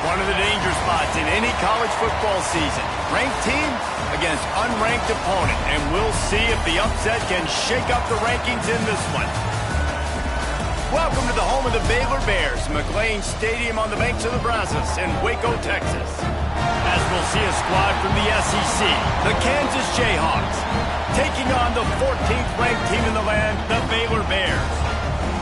One of the danger spots in any college football season. Ranked team against unranked opponent. And we'll see if the upset can shake up the rankings in this one. Welcome to the home of the Baylor Bears, McLean Stadium on the banks of the Brazos in Waco, Texas. As we'll see a squad from the SEC, the Kansas Jayhawks, taking on the 14th ranked team in the land, the Baylor Bears.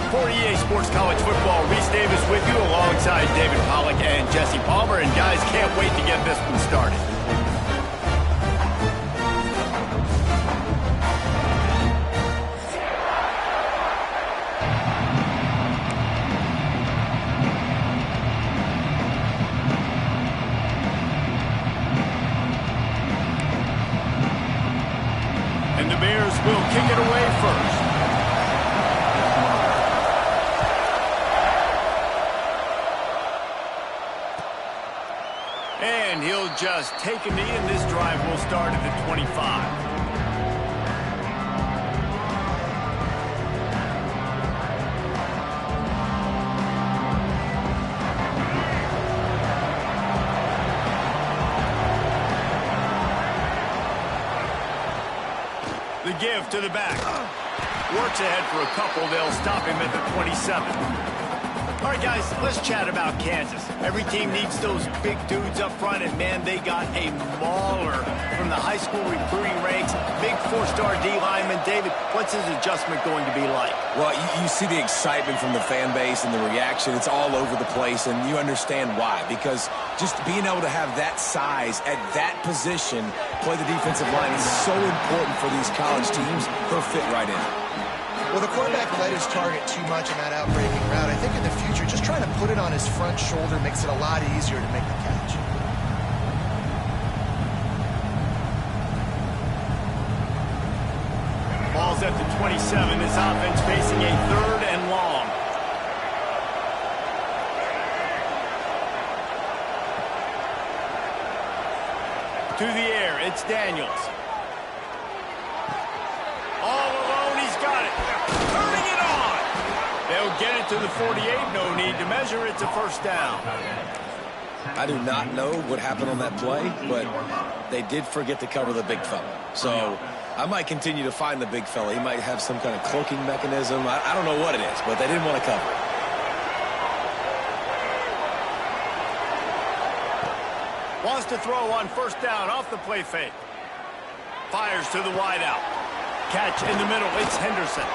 For EA Sports College Football, Reese Davis with you alongside David Pollack and Jesse Palmer. And guys, can't wait to get this one started. And the Bears will kick it away first. And he'll just take a knee, and this drive will start at the 25. The give to the back. Works ahead for a couple. They'll stop him at the 27. All right, guys, let's chat about Kansas. Every team needs those big dudes up front, and, man, they got a mauler from the high school recruiting ranks. Big four-star D lineman. David, what's his adjustment going to be like? Well, you see the excitement from the fan base and the reaction. It's all over the place, and you understand why. Because just being able to have that size at that position, play the defensive line, is so important for these college teams. He'll fit right in. Well, the quarterback let his target too much in that outbreaking route. I think in the future, just trying to put it on his front shoulder makes it a lot easier to make the catch. Ball's at the 27. This offense facing a 3rd and long. To the air, it's Daniels. get to the 48, no need to measure. It's a first down. I do not know what happened on that play, but they did forget to cover the big fella. So I might continue to find the big fella. He might have some kind of cloaking mechanism. I don't know what it is, but they didn't want to cover it. Wants to throw on first down off the play fake. Fires to the wideout. Catch in the middle. It's Henderson.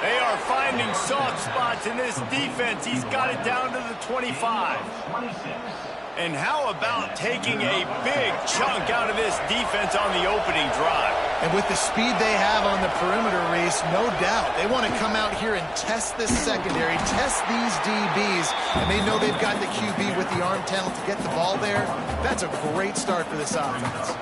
They are finding soft spots in this defense. He's got it down to the 25. And how about taking a big chunk out of this defense on the opening drive? And with the speed they have on the perimeter, Reese, no doubt, they want to come out here and test this secondary, test these DBs, and they know they've got the QB with the arm talent to get the ball there. That's a great start for this offense.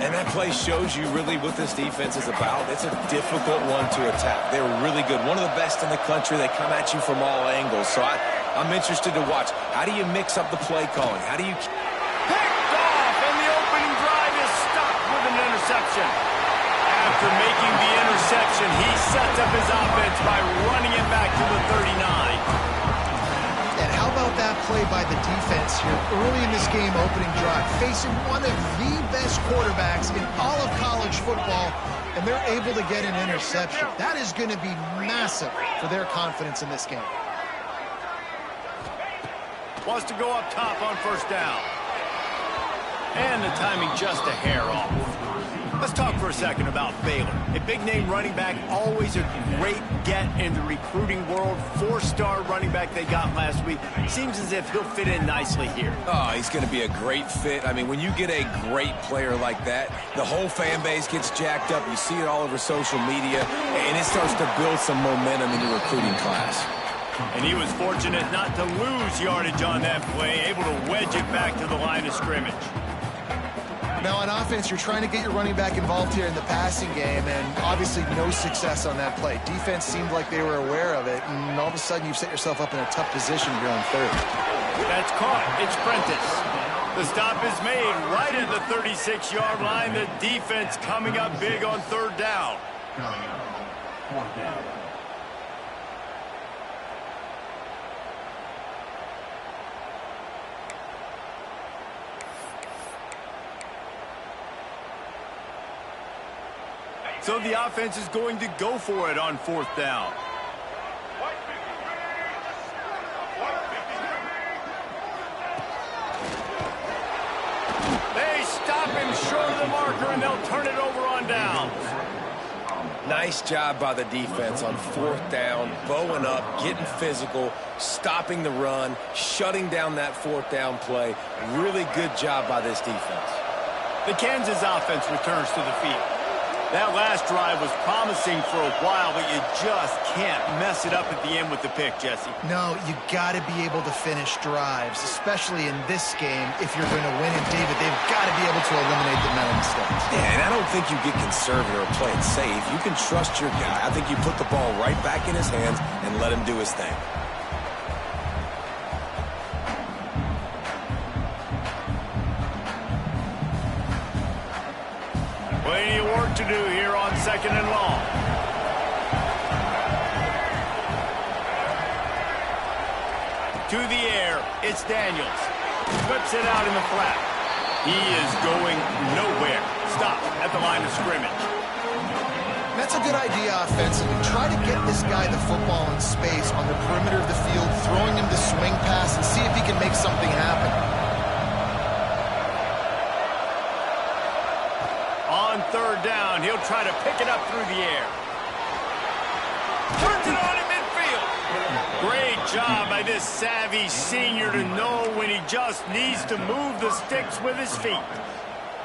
And that play shows you really what this defense is about. It's a difficult one to attack. They're really good. One of the best in the country. They come at you from all angles. So I'm interested to watch. How do you mix up the play calling? How do you... Picked off, and the opening drive is stopped with an interception. After making the interception, he sets up his offense by running it back to the 39. And how about that play by the defense here early in this game, opening drive, facing one of the best quarterbacks in all of college football, and they're able to get an interception. That is going to be massive for their confidence in this game. Wants to go up top on first down. And the timing just a hair off. Let's talk for a second about Baylor. A big-name running back, always a great get in the recruiting world. Four-star running back they got last week. Seems as if he'll fit in nicely here. Oh, he's going to be a great fit. I mean, when you get a great player like that, the whole fan base gets jacked up. You see it all over social media, and it starts to build some momentum in the recruiting class. And he was fortunate not to lose yardage on that play, able to wedge it back to the line of scrimmage. Now on offense, you're trying to get your running back involved here in the passing game, and obviously no success on that play. Defense seemed like they were aware of it, and all of a sudden you've set yourself up in a tough position here on third. That's caught. It's Prentice. The stop is made right at the 36-yard line. The defense coming up big on third down. So the offense is going to go for it on fourth down. They stop him short of the marker, and they'll turn it over on downs. Nice job by the defense on fourth down, bowing up, getting physical, stopping the run, shutting down that fourth down play. Really good job by this defense. The Kansas offense returns to the field. That last drive was promising for a while, but you just can't mess it up at the end with the pick, Jesse. No, you got to be able to finish drives, especially in this game. If you're going to win it, David, they've got to be able to eliminate the mental mistakes. Yeah, and I don't think you get conservative or play it safe. You can trust your guy. I think you put the ball right back in his hands and let him do his thing. Plenty of work to do here on second and long. To the air, it's Daniels. Whips it out in the flat. He is going nowhere. Stop at the line of scrimmage. That's a good idea offensively. Try to get this guy the football in space on the perimeter of the field, throwing him the swing pass, and see if he can make something happen. On third down, he'll try to pick it up through the air. Turns it on in midfield. Great job by this savvy senior to know when he just needs to move the sticks with his feet.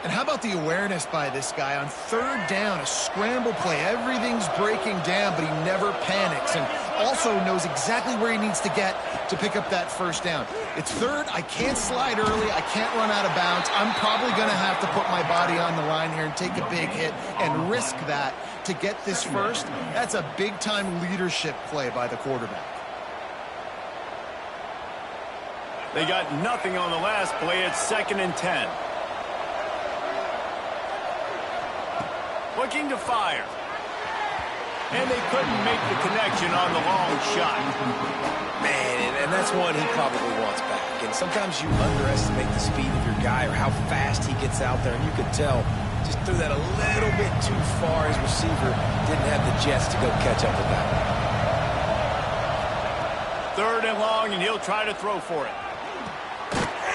And how about the awareness by this guy on third down, a scramble play. Everything's breaking down, but he never panics and also knows exactly where he needs to get to pick up that first down. It's third. I can't slide early. I can't run out of bounds. I'm probably going to have to put my body on the line here and take a big hit and risk that to get this first. That's a big-time leadership play by the quarterback. They got nothing on the last play. It's 2nd and 10. Looking to fire. and they couldn't make the connection on the long shot. Man, and that's one he probably wants back. And sometimes you underestimate the speed of your guy or how fast he gets out there, and you could tell just threw that a little bit too far. His receiver didn't have the jets to go catch up with that one. 3rd and long, and he'll try to throw for it.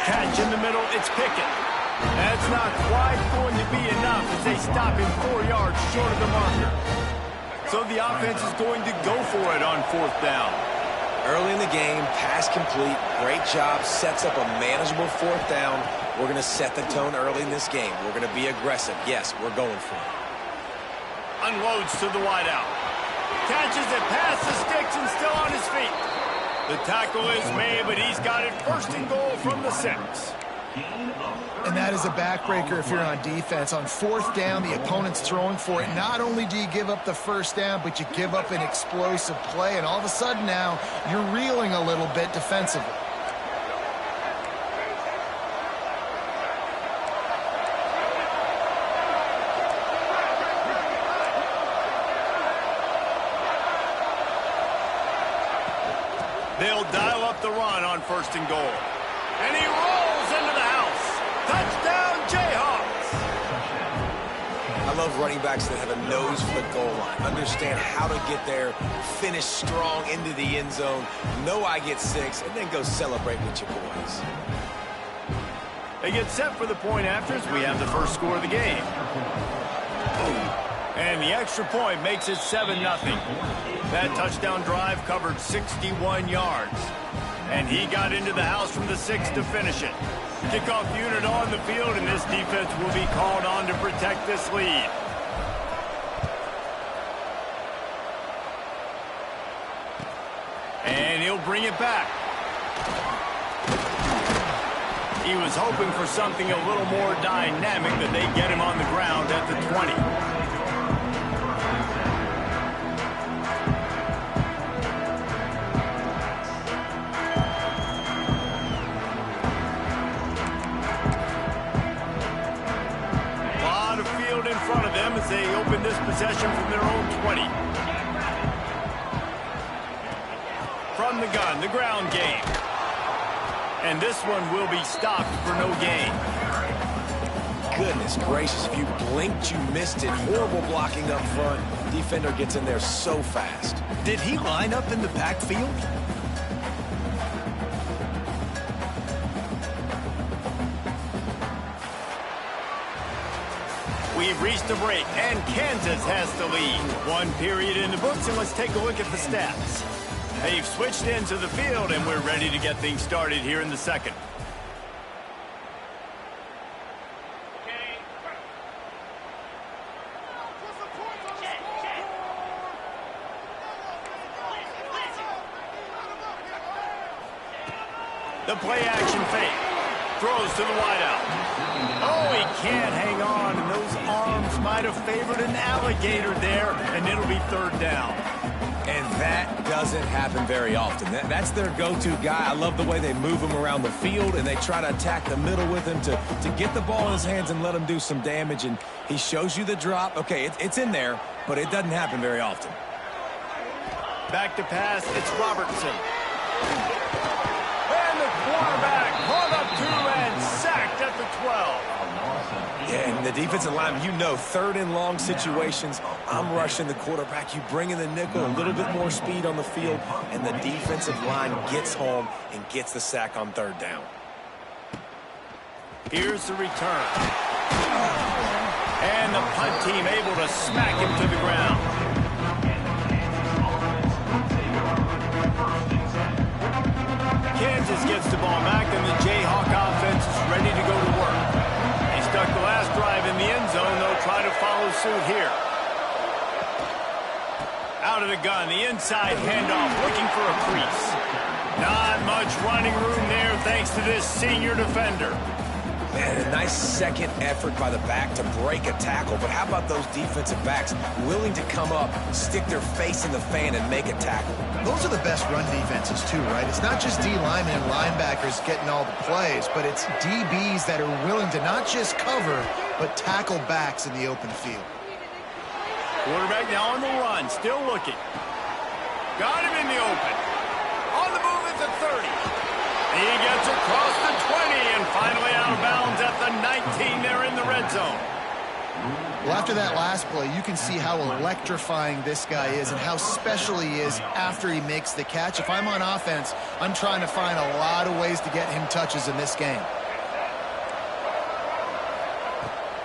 Catch in the middle, it's Pickett. That's not quite going to be enough as they stop him 4 yards short of the marker. So the offense is going to go for it on 4th down. Early in the game, pass complete, great job, sets up a manageable 4th down. We're going to set the tone early in this game. We're going to be aggressive. Yes, we're going for it. Unloads to the wideout. Catches it past the sticks and still on his feet. The tackle is made, but he's got it 1st and goal from the 6. And that is a backbreaker if you're on defense. On 4th down, the opponent's throwing for it. Not only do you give up the 1st down, but you give up an explosive play. And all of a sudden now, you're reeling a little bit defensively. They'll dial up the run on 1st and goal. And he rolls into the house. Touchdown, Jayhawks. I love running backs that have a nose for the goal line. Understand how to get there, finish strong into the end zone, know I get 6, and then go celebrate with your boys. They get set for the point afters. We have the first score of the game. And the extra point makes it 7-0. That touchdown drive covered 61 yards. And he got into the house from the 6 to finish it. Kickoff unit on the field, and this defense will be called on to protect this lead. And he'll bring it back. He was hoping for something a little more dynamic, that they get him on the ground at the 20. As they open this possession from their own 20. From the gun, the ground game. And this one will be stopped for no gain. Goodness gracious, if you blinked, you missed it. Horrible blocking up front. Defender gets in there so fast. Did he line up in the backfield? We've reached a break, and Kansas has the lead. 1 period in the books, and let's take a look at the stats. They've switched into the field, and we're ready to get things started here in the 2nd. The play action fake. Throws to the wideout. Oh, he can't hang on, and those arms might have favored an alligator there, and it'll be 3rd down. And that doesn't happen very often. That's their go-to guy. I love the way they move him around the field, and they try to attack the middle with him to get the ball in his hands and let him do some damage. And he shows you the drop. Okay, it's in there, but it doesn't happen very often. Back to pass, it's Robertson. And the quarterback caught up to and sacked at the 12. Yeah, and the defensive line, you know, 3rd and long situations, I'm rushing the quarterback. You bring in the nickel, a little bit more speed on the field, and the defensive line gets home and gets the sack on 3rd down. Here's the return. And the punt team able to smack him to the ground. Kansas gets the ball back, and the Jayhawk offense is ready to go to work. They stuck the last drive in the end zone. They'll try to follow suit here. Out of the gun, the inside handoff, looking for a crease. Not much running room there thanks to this senior defender. Man, a nice second effort by the back to break a tackle, but how about those defensive backs willing to come up, stick their face in the fan, and make a tackle? Those are the best run defenses too, right? It's not just D-linemen and linebackers getting all the plays, but it's DBs that are willing to not just cover, but tackle backs in the open field. Quarterback now on the run, still looking. Got him in the open. On the move at the 30. He gets across the 20 and finally out of bounds at the 19 there in the red zone. Well, after that last play, you can see how electrifying this guy is and how special he is after he makes the catch. If I'm on offense, I'm trying to find a lot of ways to get him touches in this game.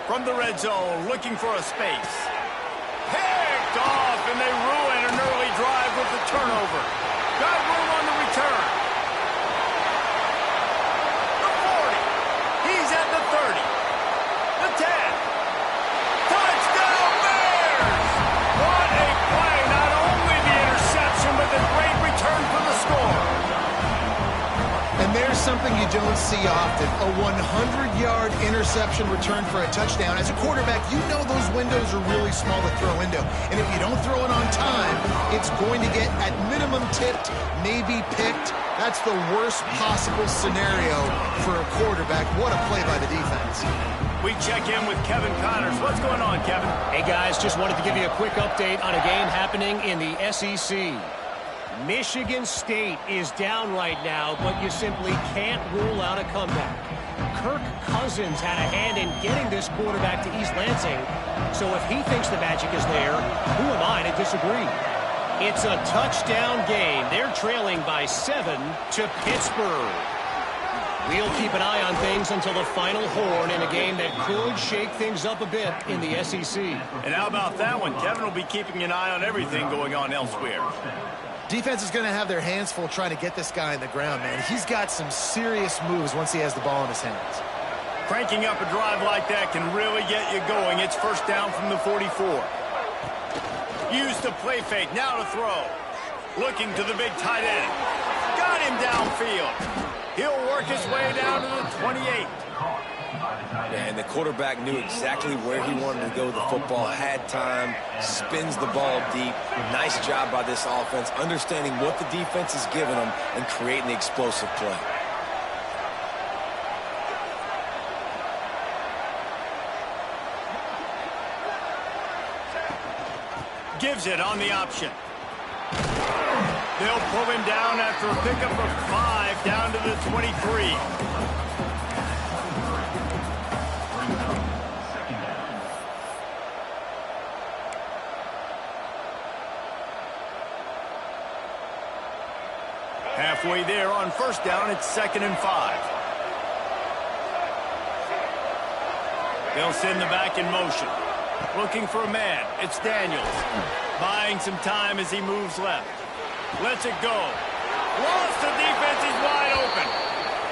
From the red zone, looking for a space. Picked off, and they ruin an early drive with the turnover. Got room on the return. The 40. He's at the 30. The 10. Touchdown Bears! What a play. Not only the interception, but the great return for the score. And there's something you don't see often, a 100-yard interception return for a touchdown. As a quarterback, you know those windows are really small to throw into. And if you don't throw it on time, it's going to get at minimum tipped, maybe picked. That's the worst possible scenario for a quarterback. What a play by the defense. We check in with Kevin Connors. What's going on, Kevin? Hey, guys, just wanted to give you a quick update on a game happening in the SEC. Michigan State is down right now, but you simply can't rule out a comeback. Kirk Cousins had a hand in getting this quarterback to East Lansing, so if he thinks the magic is there, who am I to disagree? It's a touchdown game. They're trailing by 7 to Pittsburgh. We'll keep an eye on things until the final horn in a game that could shake things up a bit in the SEC. And how about that one? Kevin will be keeping an eye on everything going on elsewhere. Defense is going to have their hands full trying to get this guy on the ground, man. He's got some serious moves once he has the ball in his hands. Cranking up a drive like that can really get you going. It's first down from the 44. Used to play fake, now to throw. Looking to the big tight end. Got him downfield. He'll work his way down to the 28. And the quarterback knew exactly where he wanted to go with the football, had time, spins the ball deep. Nice job by this offense, understanding what the defense is giving them and creating the explosive play. Gives it on the option. They'll pull him down after a pickup of 5 down to the 23. Halfway there on first down, it's 2nd and 5. They'll send the back in motion. Looking for a man. It's Daniels. Buying some time as he moves left. Lets it go. Lost the defense. He's wide open.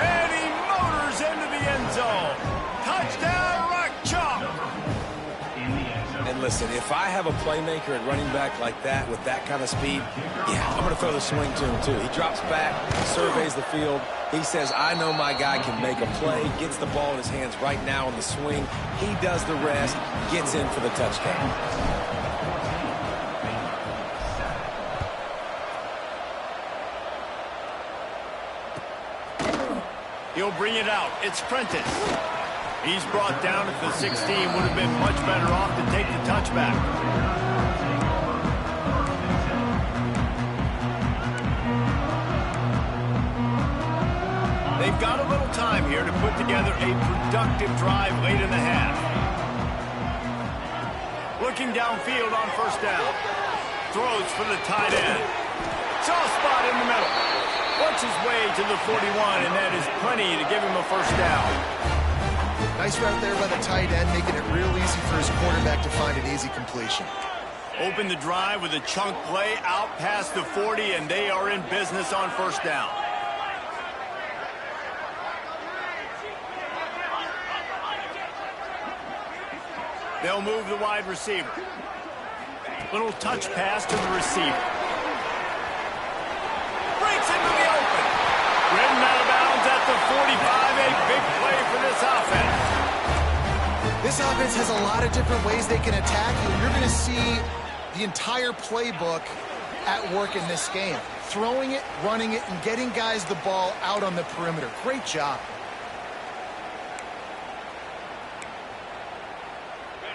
And he motors into the end zone. Touchdown, Rock Chalk. And listen, if I have a playmaker at running back like that with that kind of speed, yeah, I'm going to throw the swing to him too. He drops back, surveys the field. He says, I know my guy can make a play, gets the ball in his hands right now on the swing. He does the rest, gets in for the touchdown. He'll bring it out. It's Prentice. He's brought down at the 16. Would have been much better off to take the touchback. They've got a little time here to put together a productive drive late in the half. Looking downfield on first down. Throws for the tight end. Soft spot in the middle. Works his way to the 41, and that is plenty to give him a first down. Nice route there by the tight end, making it real easy for his quarterback to find an easy completion. Open the drive with a chunk play out past the 40, and they are in business on first down. They'll move the wide receiver. Little touch pass to the receiver. Breaks into the open. Ridden out of bounds at the 45. A big play for this offense. This offense has a lot of different ways they can attack you. You're going to see the entire playbook at work in this game. Throwing it, running it, and getting guys the ball out on the perimeter. Great job.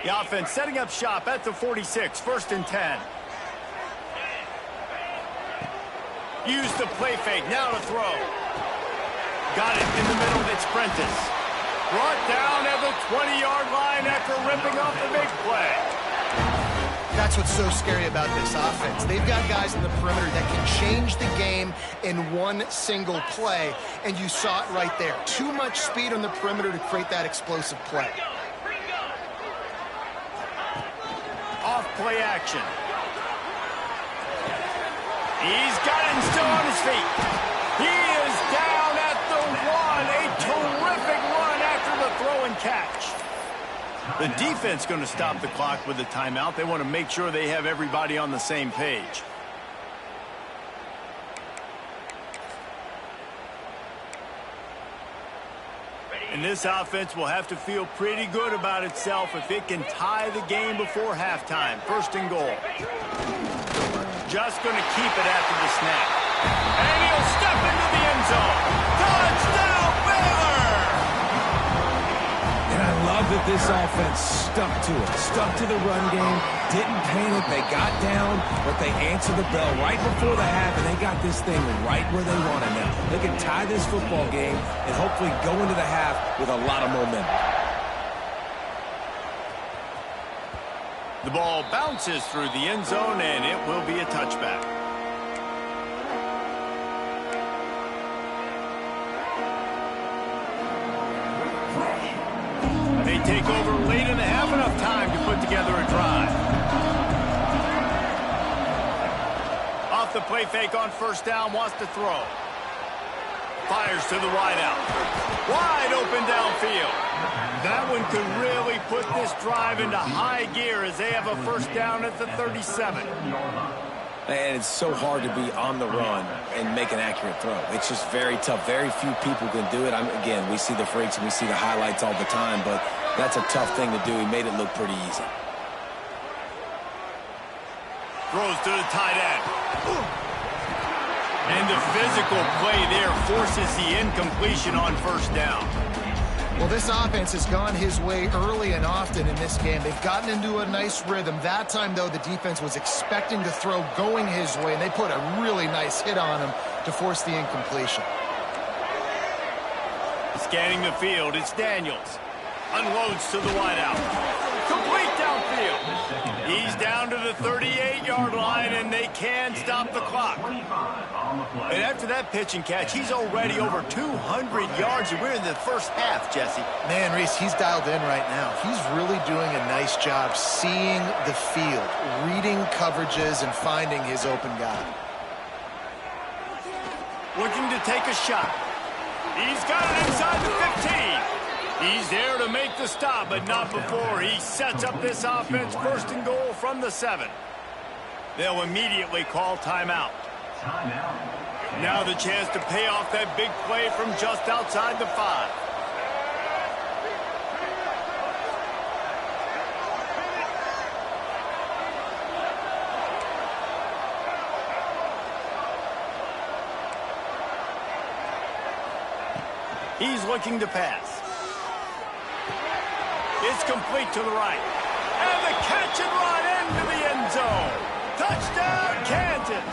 The offense setting up shop at the 46, 1st and 10. Use the play fake, now to throw. Got it in the middle, it's Prentice. Brought down at the 20-yard line after ripping off the big play. That's what's so scary about this offense. They've got guys in the perimeter that can change the game in one single play, and you saw it right there. Too much speed on the perimeter to create that explosive play. Off play action. He's got it and still on his feet. He is down at the 1. A terrific run after the throw and catch. The defense going to stop the clock with a timeout. They want to make sure they have everybody on the same page. And this offense will have to feel pretty good about itself if it can tie the game before halftime. 1st and goal. Just going to keep it after the snap. And he'll step into the end zone. Touchdown, Baylor! And I love that this offense stuck to it. Stuck to the run game. Didn't panic. They got down, but they answered the bell right before the half, and they got this thing right where they want it now. They can tie this football game and hopefully go into the half with a lot of momentum. The ball bounces through the end zone, and it will be a touchback. They take over late in the half, enough time to put together a drive. Off the play fake on 1st down, wants to throw. Fires to the wideout. Wide open downfield. That one could really put this drive into high gear as they have a 1st down at the 37. And it's so hard to be on the run and make an accurate throw. It's just very tough. Very few people can do it. Again, we see the freaks and we see the highlights all the time, but that's a tough thing to do. He made it look pretty easy. Throws to the tight end. And the physical play there forces the incompletion on 1st down. Well, this offense has gone his way early and often in this game. They've gotten into a nice rhythm. That time, though, the defense was expecting to throw going his way, and they put a really nice hit on him to force the incompletion. Scanning the field, it's Daniels. Unloads to the wideout. Complete downfield. He's down to the 38-yard line, and they can stop the clock. And after that pitch and catch, he's already over 200 yards, and we're in the 1st half, Jesse. Man, Reese, he's dialed in right now. He's really doing a nice job seeing the field, reading coverages, and finding his open guy. Looking to take a shot. He's got it inside the 15. He's there to make the stop, but not before. He sets up this offense 1st and goal from the 7. They'll immediately call timeout. Now the chance to pay off that big play from just outside the 5. He's looking to pass. It's complete to the right. And the catch and run into the end zone. Touchdown, Kansas.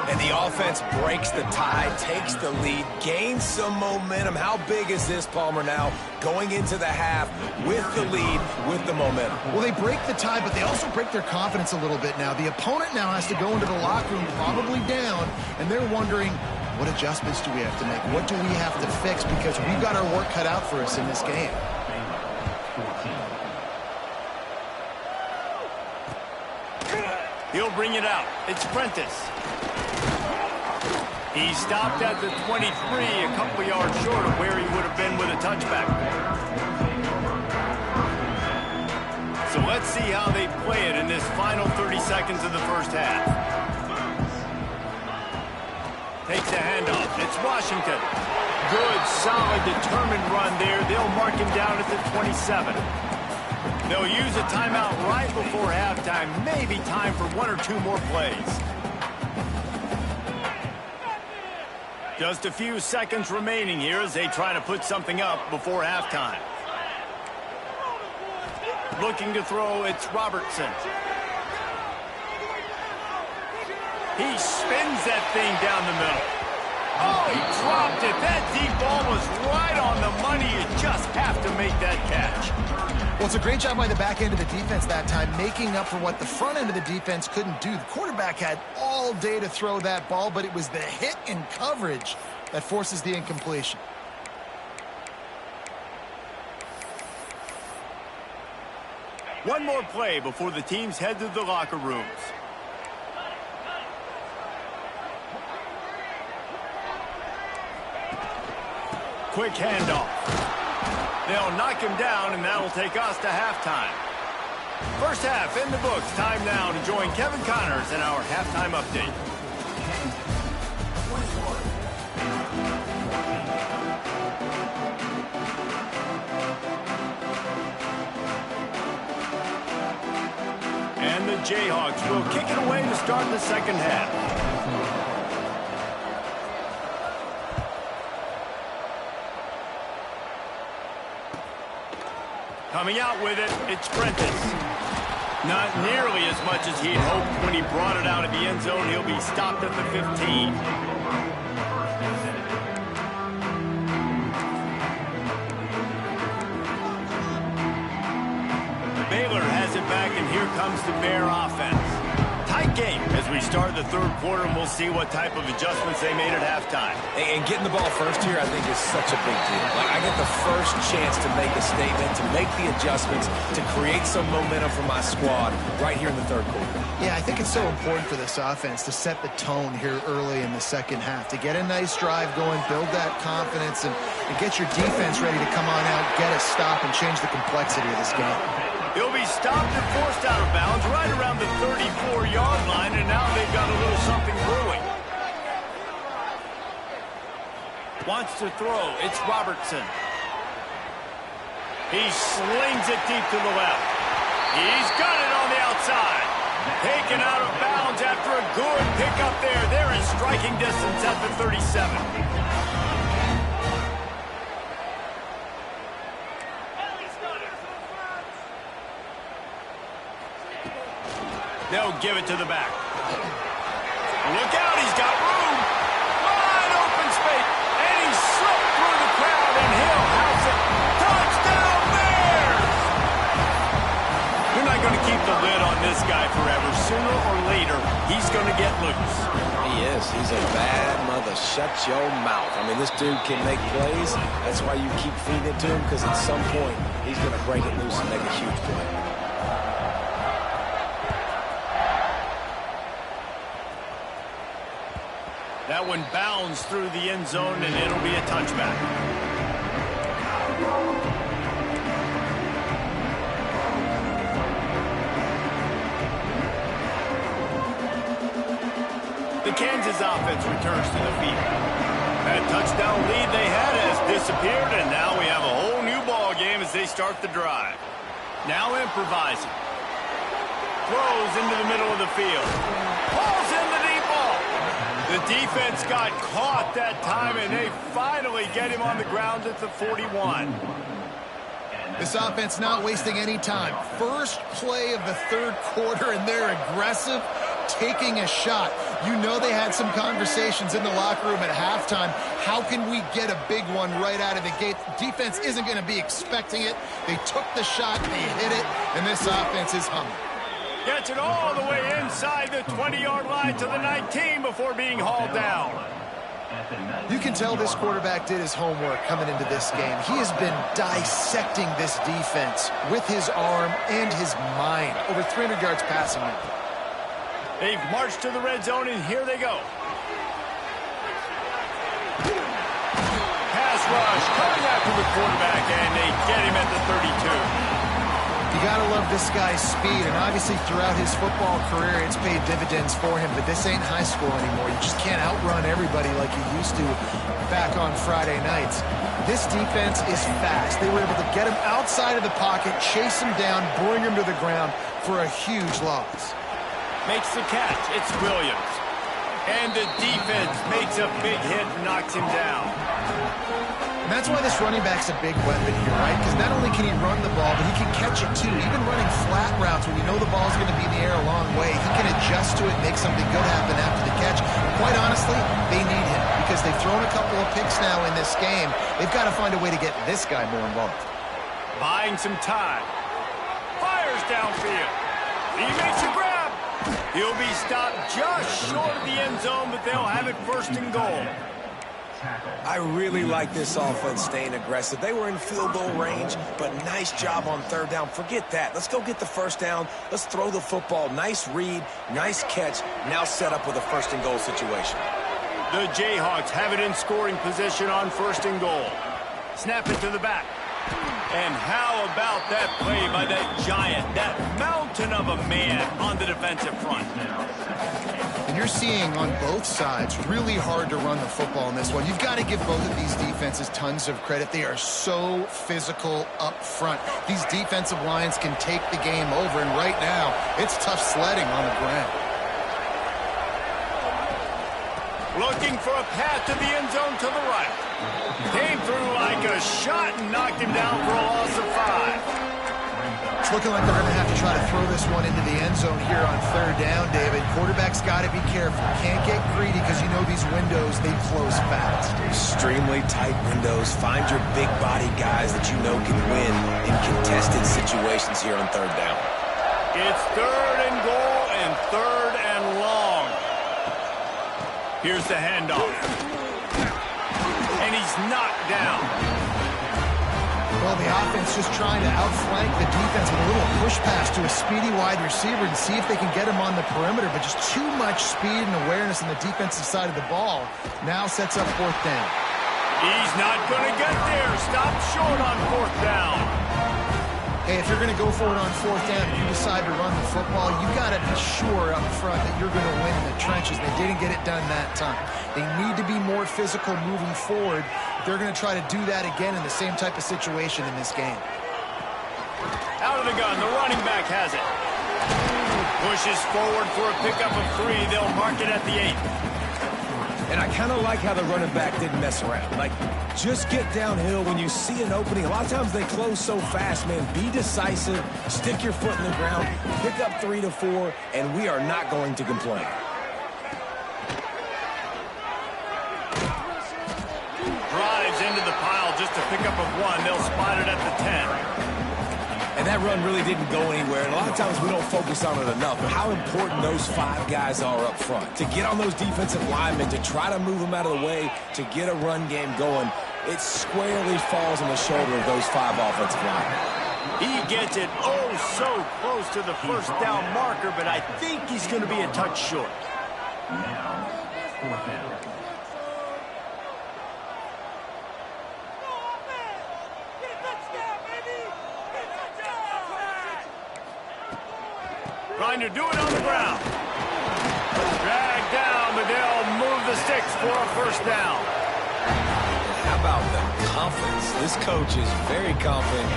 And the offense breaks the tie, takes the lead, gains some momentum. How big is this, Palmer, now going into the half with the lead, with the momentum? Well, they break the tie, but they also break their confidence a little bit now. The opponent now has to go into the locker room probably down, and they're wondering, what adjustments do we have to make? What do we have to fix? Because we've got our work cut out for us in this game. He'll bring it out. It's Prentice. He stopped at the 23, a couple yards short of where he would have been with a touchback. So let's see how they play it in this final 30 seconds of the 1st half. Takes a handoff. It's Washington. Good, solid, determined run there. They'll mark him down at the 27. They'll use a timeout right before halftime. Maybe time for 1 or 2 more plays. Just a few seconds remaining here as they try to put something up before halftime. Looking to throw, it's Robertson. He spins that thing down the middle. Oh, he dropped it. That deep ball was right on the money. You just have to make that catch. Well, it's a great job by the back end of the defense that time, making up for what the front end of the defense couldn't do. The quarterback had all day to throw that ball, but it was the hit in coverage that forces the incompletion. One more play before the teams head to the locker rooms. Quick handoff. They'll knock him down, and that'll take us to halftime. First half in the books. Time now to join Kevin Connors in our halftime update. And the Jayhawks will kick it away to start the second half. Coming out with it, it's Prentice. Not nearly as much as he'd hoped when he brought it out of the end zone. He'll be stopped at the 15. Baylor has it back, and here comes the Bear offense. Tight game as we start the third quarter, and we'll see what type of adjustments they made at halftime. And getting the ball first here, I think, is such a big deal. Like, I get the first chance to make a statement, to make the adjustments, to create some momentum for my squad right here in the third quarter. Yeah, I think it's so important for this offense to set the tone here early in the second half, to get a nice drive going, build that confidence, and get your defense ready to come on out, get a stop, and change the complexity of this game. He'll be stopped and forced out of bounds right around the 34-yard line, and now they've got a little something brewing. Wants to throw. It's Robertson. He slings it deep to the left. He's got it on the outside. Taken out of bounds after a good pickup there. They're in striking distance at the 37. They'll give it to the back. Look out, he's got room. Wide open space. And he slipped through the crowd, and he'll house it. Touchdown, Bears! You're not going to keep the lid on this guy forever. Sooner or later, he's going to get loose. He is. He's a bad mother. Shut your mouth. I mean, this dude can make plays. That's why you keep feeding it to him, because at some point, he's going to break it loose and make a huge play. That one bounds through the end zone, and it'll be a touchback. The Kansas offense returns to the field. That touchdown lead they had has disappeared, and now we have a whole new ball game as they start the drive. Now improvising. Throws into the middle of the field. Pulls in the deep ball. The defense got caught that time, and they finally get him on the ground at the 41. This offense not wasting any time. First play of the third quarter, and they're aggressive, taking a shot. You know they had some conversations in the locker room at halftime. How can we get a big one right out of the gate? Defense isn't going to be expecting it. They took the shot, they hit it, and this offense is humming. Gets it all the way inside the 20-yard line to the 19 before being hauled down. You can tell this quarterback did his homework coming into this game. He has been dissecting this defense with his arm and his mind. Over 300 yards passing now. They've marched to the red zone, and here they go. Pass rush coming after the quarterback, and they get him at the 32. You got to love this guy's speed, and obviously throughout his football career, it's paid dividends for him, but this ain't high school anymore. You just can't outrun everybody like you used to back on Friday nights. This defense is fast. They were able to get him outside of the pocket, chase him down, bring him to the ground for a huge loss. Makes the catch. It's Williams. And the defense makes a big hit and knocks him down. And that's why this running back's a big weapon here, right? Because not only can he run the ball, but he can catch it too. Even running flat routes when you know the ball's going to be in the air a long way, he can adjust to it and make something good happen after the catch. And quite honestly, they need him because they've thrown a couple of picks now in this game. They've got to find a way to get this guy more involved. Buying some time. Fires downfield. He makes a grab. He'll be stopped just short of the end zone, but they'll have it first and goal. I really like this offense staying aggressive. They were in field goal range, but nice job on third down. Forget that. Let's go get the first down. Let's throw the football. Nice read, nice catch. Now set up with a first and goal situation. The Jayhawks have it in scoring position on first and goal. Snap it to the back. And how about that play by that giant, that mountain of a man on the defensive front? And you're seeing on both sides really hard to run the football in this one. You've got to give both of these defenses tons of credit. They are so physical up front. These defensive lines can take the game over, and right now, it's tough sledding on the ground. Looking for a path to the end zone to the right. Came through like a shot and knocked him down for a loss of 5. It's looking like they're going to have to try to throw this one into the end zone here on third down, David. Quarterback's got to be careful. Can't get greedy because you know these windows, they close fast. Extremely tight windows. Find your big body guys that you know can win in contested situations here on third down. It's third and goal and third and long. Here's the handoff. And he's knocked down. Well, the offense just trying to outflank the defense with a little push pass to a speedy wide receiver and see if they can get him on the perimeter, but just too much speed and awareness on the defensive side of the ball. Now sets up fourth down. He's not going to get there. Stop short on fourth down. Hey, if you're going to go for it on fourth down and you decide to run the football, you got to be sure up front that you're going to win in the trenches. They didn't get it done that time. They need to be more physical moving forward. They're going to try to do that again in the same type of situation in this game. Out of the gun, the running back has it. Pushes forward for a pickup of 3. They'll mark it at the 8. And I kind of like how the running back didn't mess around. Like, just get downhill when you see an opening. A lot of times they close so fast, man. Be decisive, stick your foot in the ground, pick up 3 to 4, and we are not going to complain. Drives into the pile just to pick up of 1. They'll spot it at the 10. And that run really didn't go anywhere. And a lot of times we don't focus on it enough. But how important those 5 guys are up front. To get on those defensive linemen, to try to move them out of the way, to get a run game going, it squarely falls on the shoulder of those 5 offensive linemen. He gets it so close to the first down marker, but I think he's going to be a touch short. Now, fourth down. Trying to do it on the ground. Dragged down, but they'll move the sticks for a first down. How about the confidence? This coach is very confident.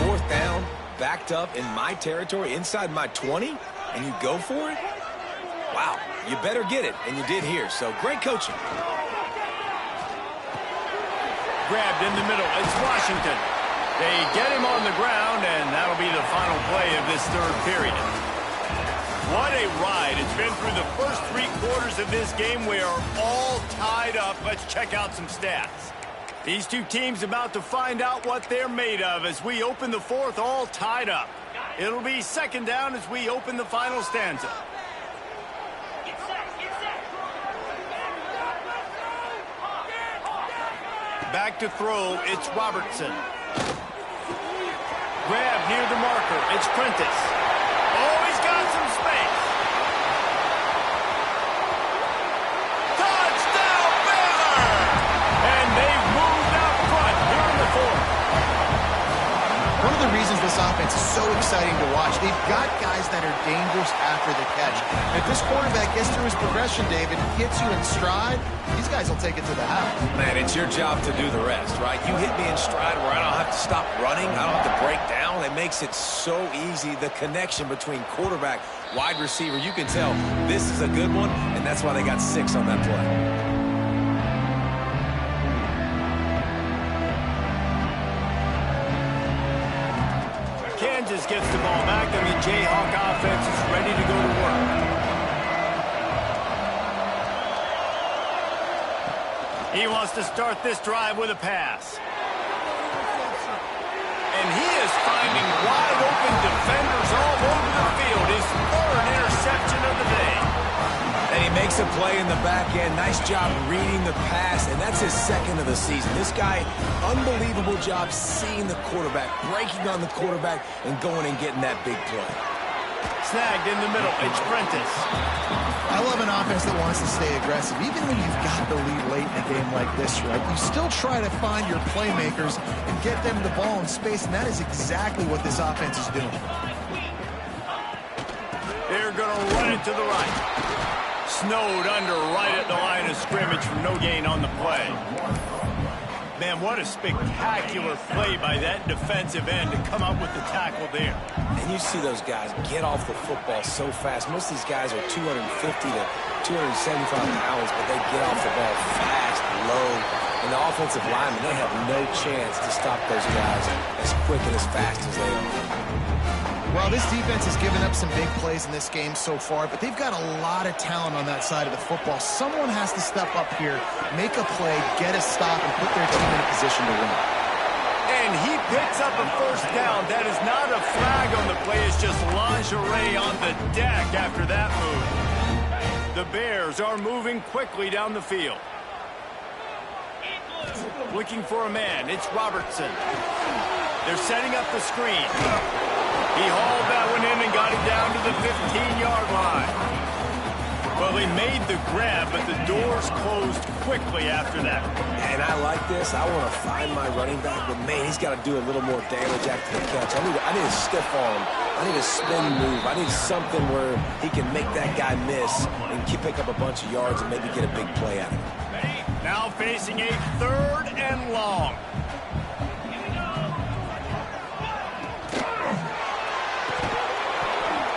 Fourth down, backed up in my territory, inside my 20, and you go for it? Wow, you better get it, and you did here, so great coaching. Grabbed in the middle, it's Washington. They get him on the ground, and that'll be the final play of this third period. What a ride. It's been through the first 3 quarters of this game. We are all tied up. Let's check out some stats. These two teams about to find out what they're made of as we open the fourth, all tied up. It'll be second down as we open the final stanza. Back to throw, it's Robertson. Grab near the marker, it's Prentice. Oh, he's got some space. Touchdown, Baylor! And they've moved out front here in the fourth. One of the reasons this offense is so exciting to watch. They've got guys that are dangerous after the catch. And if this quarterback gets through his progression, David, hits you in stride, these guys will take it to the house. Man, it's your job to do the rest, right? You hit me in stride where I don't have to stop running. I don't have to break down. It makes it so easy. The connection between quarterback, wide receiver, you can tell this is a good one, and that's why they got 6 on that play. Kansas gets the ball back, and the Jayhawk offense is ready to go to work. He wants to start this drive with a pass. And he is finding wide open defenders all over the field. His third interception of the day. And he makes a play in the back end. Nice job reading the pass, and that's his 2nd of the season. This guy, unbelievable job seeing the quarterback, breaking on the quarterback, and going and getting that big play. Snagged in the middle. It's Prentice. I love an offense that wants to stay aggressive. Even when you've got the lead late in a game like this, right, you still try to find your playmakers and get them the ball in space, and that is exactly what this offense is doing. They're going to run it to the right. Snowed under right at the line of scrimmage for no gain on the play. Man, what a spectacular play by that defensive end to come up with the tackle there. And you see those guys get off the football so fast. Most of these guys are 250 to 275 pounds, but they get off the ball fast, low. And the offensive linemen, they have no chance to stop those guys as quick and as fast as they are. Well, this defense has given up some big plays in this game so far, but they've got a lot of talent on that side of the football. Someone has to step up here, make a play, get a stop, and put their team in a position to win. And he picks up a first down. That is not a flag on the play. It's just lingerie on the deck after that move. The Bears are moving quickly down the field. Looking for a man. It's Robertson. They're setting up the screen. He hauled that one in and got it down to the 15-yard line. Well, he made the grab, but the doors closed quickly after that. And I like this. I want to find my running back, but, man, he's got to do a little more damage after the catch. I need a stiff arm. I need a spin move. I need something where he can make that guy miss and pick up a bunch of yards and maybe get a big play out of it. Now facing a 3rd and long.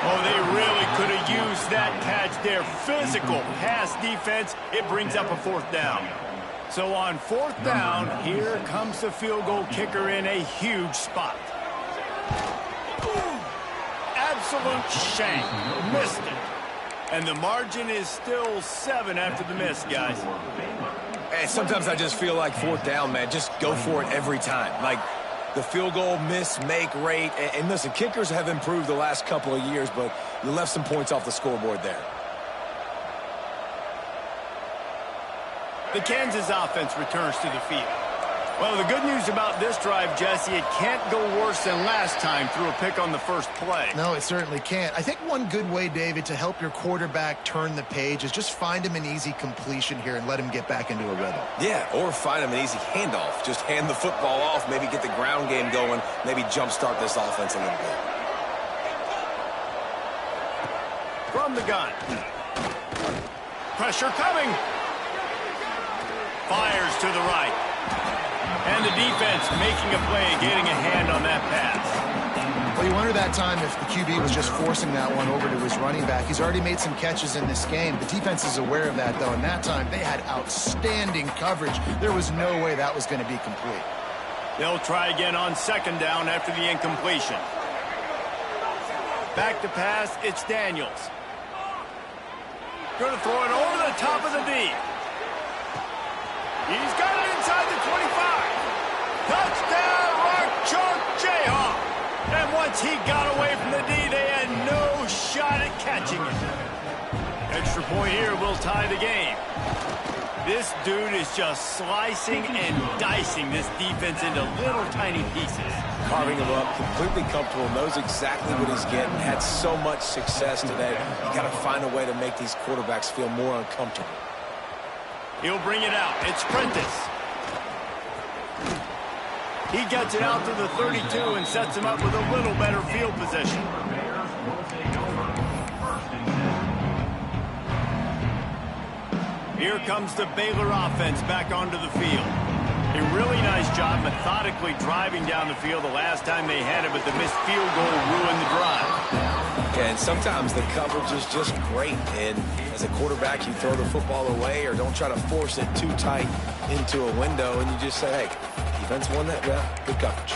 Oh, they really could have used that catch there. Physical pass defense. It brings up a 4th down. So on 4th down, here comes the field goal kicker in a huge spot. Absolute shank. Missed it. And the margin is still 7 after the miss, guys. Hey, sometimes I just feel like 4th down, man. Just go for it every time. Like, the field goal miss-make rate. And listen, kickers have improved the last couple of years, but you left some points off the scoreboard there. The Kansas offense returns to the field. Well, the good news about this drive, Jesse, it can't go worse than last time through a pick on the first play. No, it certainly can't. I think one good way, David, to help your quarterback turn the page is just find him an easy completion here and let him get back into a rhythm. Yeah, or find him an easy handoff. Just hand the football off, maybe get the ground game going, maybe jumpstart this offense a little bit. From the gun. Pressure coming. Fires to the right. And the defense making a play, getting a hand on that pass. Well, you wonder that time if the QB was just forcing that one over to his running back. He's already made some catches in this game. The defense is aware of that, though, and that time they had outstanding coverage. There was no way that was going to be complete. They'll try again on 2nd down after the incompletion. Back to pass, it's Daniels. Going to throw it over the top of the D. He's got it inside the 25. Touchdown, Rock Chalk Jayhawk. And once he got away from the D, they had no shot at catching it. Extra point here will tie the game. This dude is just slicing and dicing this defense into little tiny pieces. Carving him up, completely comfortable, knows exactly what he's getting, had so much success today. You got to find a way to make these quarterbacks feel more uncomfortable. He'll bring it out. It's Prentice. He gets it out to the 32 and sets him up with a little better field position. Here comes the Baylor offense back onto the field. A really nice job methodically driving down the field the last time they had it, but the missed field goal ruined the drive. And sometimes the coverage is just great. And as a quarterback, you throw the football away or don't try to force it too tight into a window, and you just say, hey, defense won that round. Good coverage.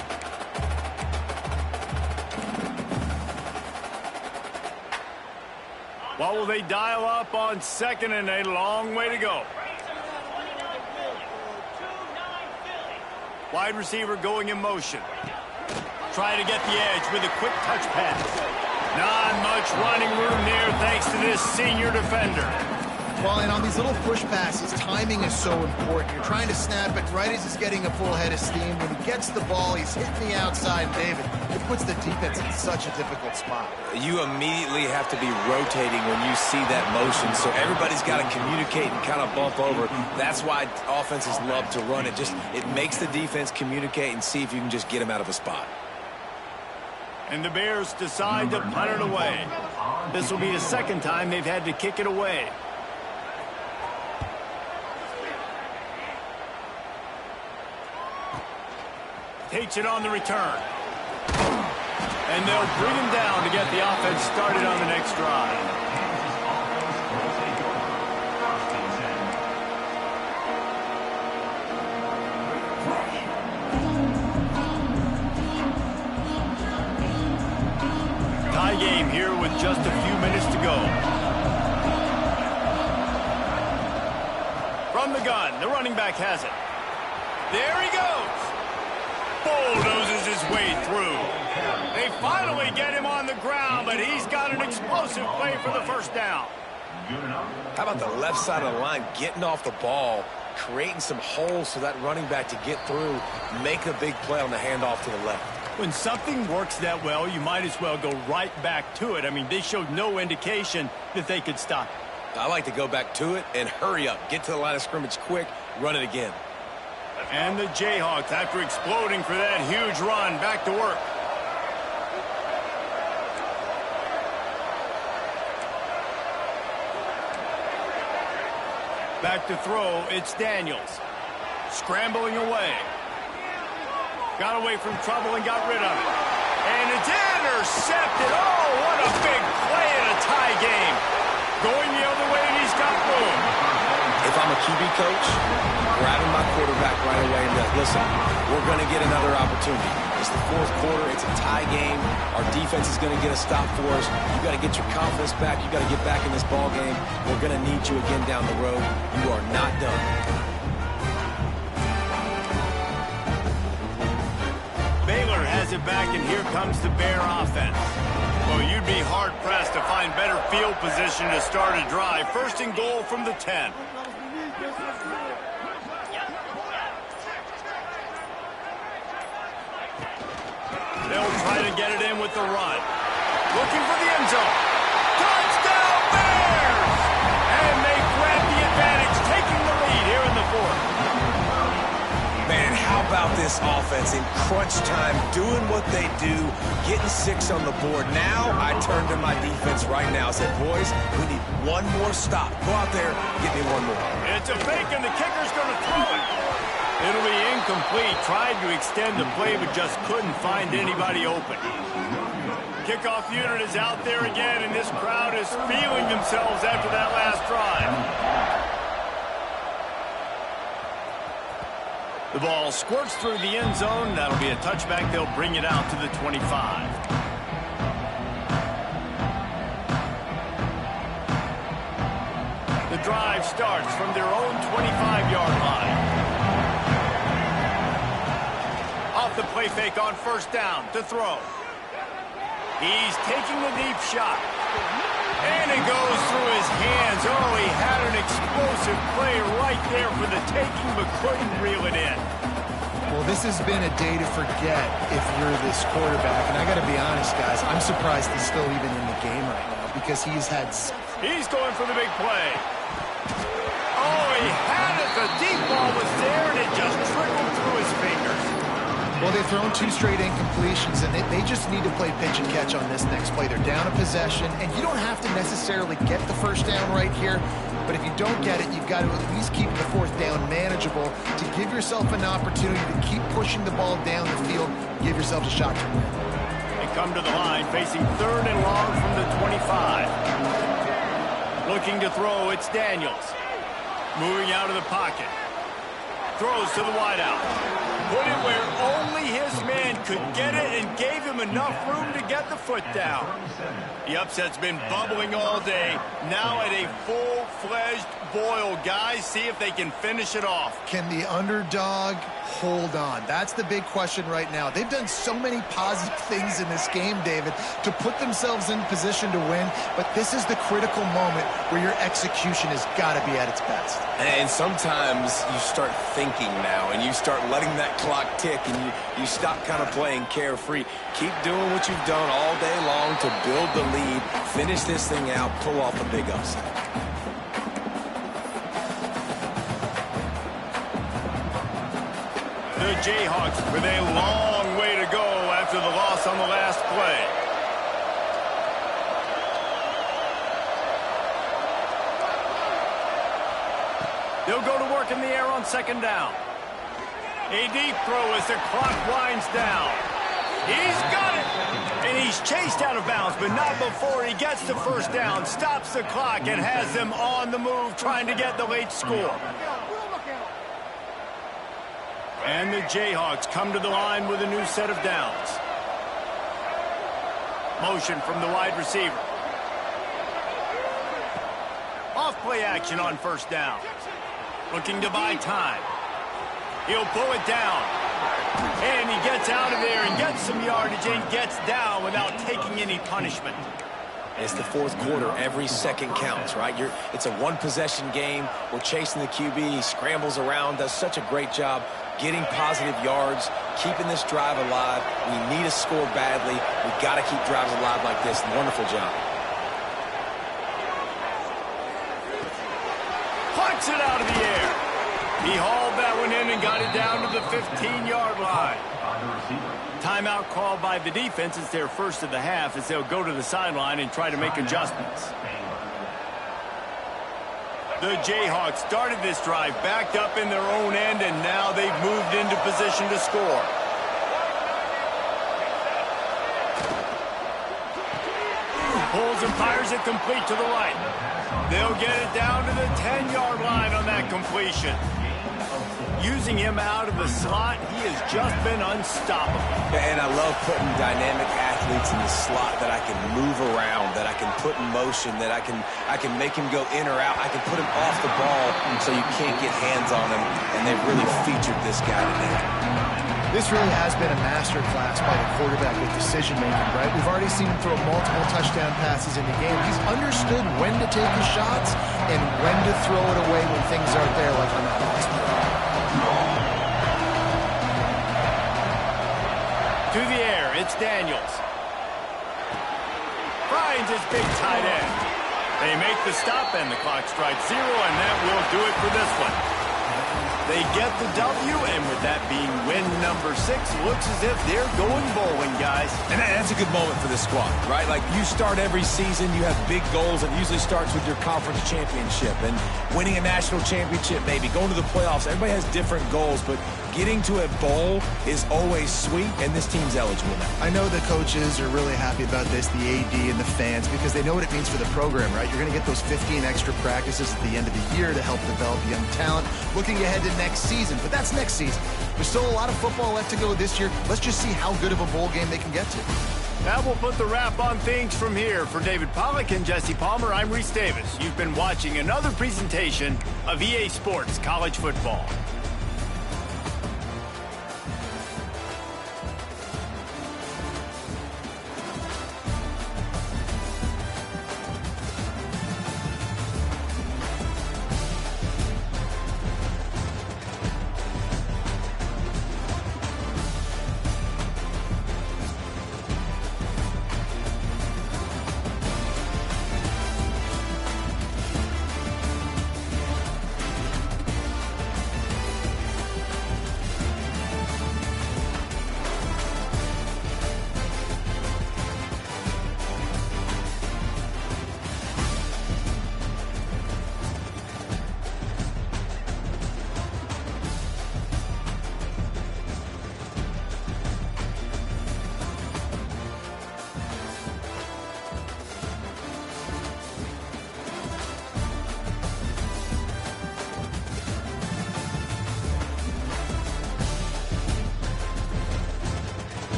What will they dial up on second and a long way to go? Wide receiver going in motion. Try to get the edge with a quick touch pass. Not much running room there thanks to this senior defender. Well, and on these little push passes, timing is so important. You're trying to snap it right as he's getting a full head of steam. When he gets the ball, he's hitting the outside, David. It puts the defense in such a difficult spot. You immediately have to be rotating when you see that motion, so everybody's got to communicate and kind of bump over. That's why offenses love to run it. It makes the defense communicate and see if you can just get him out of a spot. And the Bears decide to punt it away. This will be the second time they've had to kick it away. Takes it on the return. And they'll bring him down to get the offense started on the next drive. Tie game here with just a few minutes to go. From the gun, the running back has it. There he goes. Bulldozes his way through. They finally get him on the ground, but he's got an explosive play for the first down. How about the left side of the line getting off the ball, creating some holes for that running back to get through, make a big play on the handoff to the left. When something works that well, you might as well go right back to it. I mean, they showed no indication that they could stop it. I like to go back to it and hurry up. Get to the line of scrimmage quick, run it again. And the Jayhawks, after exploding for that huge run, back to work. Back to throw, it's Daniels. Scrambling away. Got away from trouble and got rid of it. And it's intercepted. Oh, what a big play in a tie game. Going the other way, and he's got room. If I'm a QB coach, grabbing my quarterback right away and be like, listen, we're going to get another opportunity. It's the fourth quarter. It's a tie game. Our defense is going to get a stop for us. You got to get your confidence back. You got to get back in this ball game. We're going to need you again down the road. You are not done. Baylor has it back, and here comes the Bear offense. Well, you'd be hard-pressed to find better field position to start a drive. First and goal from the 10. They'll try to get it in with the run. Looking for the end zone. Touchdown, Bears! And they grab the advantage, taking the lead here in the fourth. Man, how about this offense in crunch time, doing what they do, getting 6 on the board. Now I turn to my defense right now. I said, boys, we need one more stop. Go out there, get me one more. It's a fake, and the kicker's going to throw it. It'll be incomplete. Tried to extend the play, but just couldn't find anybody open. Kickoff unit is out there again, and this crowd is feeling themselves after that last drive. The ball squirts through the end zone. That'll be a touchback. They'll bring it out to the 25. The drive starts from their own 25-yard line. Off the play fake on first down to throw. He's taking the deep shot. And it goes through his hands. Oh, he had an explosive play right there for the taking, but couldn't reel it in. Well, this has been a day to forget if you're this quarterback. And I got to be honest, guys, I'm surprised he's still even in the game right now because he's had... He's going for the big play. Oh, he had it. The deep ball was there, and it just trickled through his fingers. Well, they've thrown 2 straight incompletions, and they just need to play pitch and catch on this next play. They're down a possession, and you don't have to necessarily get the first down right here, but if you don't get it, you've got to at least keep the 4th down manageable to give yourself an opportunity to keep pushing the ball down the field, give yourself a shot to win. They come to the line facing 3rd and long from the 25. Looking to throw, it's Daniels. Moving out of the pocket. Throws to the wideout. Put it where only his man could get it and gave him enough room to get the foot down. The upset's been bubbling all day. Now at a full-fledged boil. Guys, see if they can finish it off. Can the underdog hold on? That's the big question right now. They've done so many positive things in this game, David, to put themselves in position to win, but this is the critical moment where your execution has got to be at its best. And sometimes you start thinking now, and you start letting that clock tick, and you stop kind of playing carefree. Keep doing what you've done all day long to build the lead, finish this thing out, pull off a big upset. The Jayhawks with a long way to go after the loss on the last play. They'll go to work in the air on 2nd down. A deep throw as the clock winds down. He's got it! And he's chased out of bounds, but not before he gets the 1st down, stops the clock, and has them on the move trying to get the late score. And the Jayhawks come to the line with a new set of downs. Motion from the wide receiver. Off play action on 1st down. Looking to buy time. He'll pull it down. And he gets out of there and gets some yardage and gets down without taking any punishment. It's the 4th quarter. Every second counts, right? It's a 1-possession game. We're chasing the QB. He scrambles around, does such a great job getting positive yards, keeping this drive alive. We need a score badly. We've got to keep drives alive like this. Wonderful job. Punts it out of the air. He hauled that one in and got it down to the 15-yard line. Timeout called by the defense. It's their first of the half as they'll go to the sideline and try to make adjustments. The Jayhawks started this drive backed up in their own end, and now they've moved into position to score. Pulls and fires it complete to the right. They'll get it down to the 10-yard line on that completion. Using him out of the slot, he has just been unstoppable. And I love putting dynamic athletes in the slot that I can move around, that I can put in motion, that I can make him go in or out. I can put him off the ball so you can't get hands on him, and they've really featured this guy today. This really has been a master class by the quarterback with decision-making, right? We've already seen him throw multiple touchdown passes in the game. He's understood when to take his shots and when to throw it away when things aren't there, like on that last play. To the air, it's Daniels. Finds his big tight end. They make the stop and the clock strikes 0, and that will do it for this one. They get the W, and with that being win number 6, looks as if they're going bowling, guys. And that's a good moment for this squad, right? Like, you start every season, you have big goals. It usually starts with your conference championship and winning a national championship, maybe going to the playoffs. Everybody has different goals, but getting to a bowl is always sweet, and this team's eligible now. I know the coaches are really happy about this, the AD and the fans, because they know what it means for the program, right? You're going to get those 15 extra practices at the end of the year to help develop young talent. Looking ahead to next season, but that's next season. There's still a lot of football left to go this year. Let's just see how good of a bowl game they can get to. That will put the wrap on things from here. For David Pollack and Jesse Palmer, I'm Reese Davis. You've been watching another presentation of EA Sports College Football.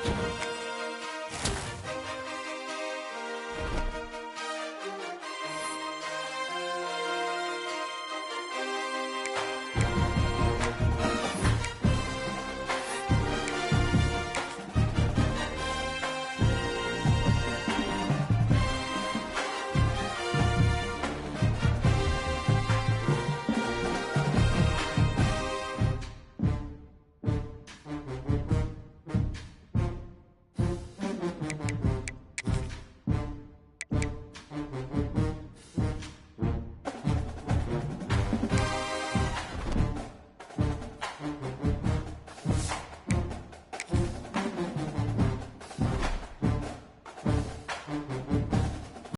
possession.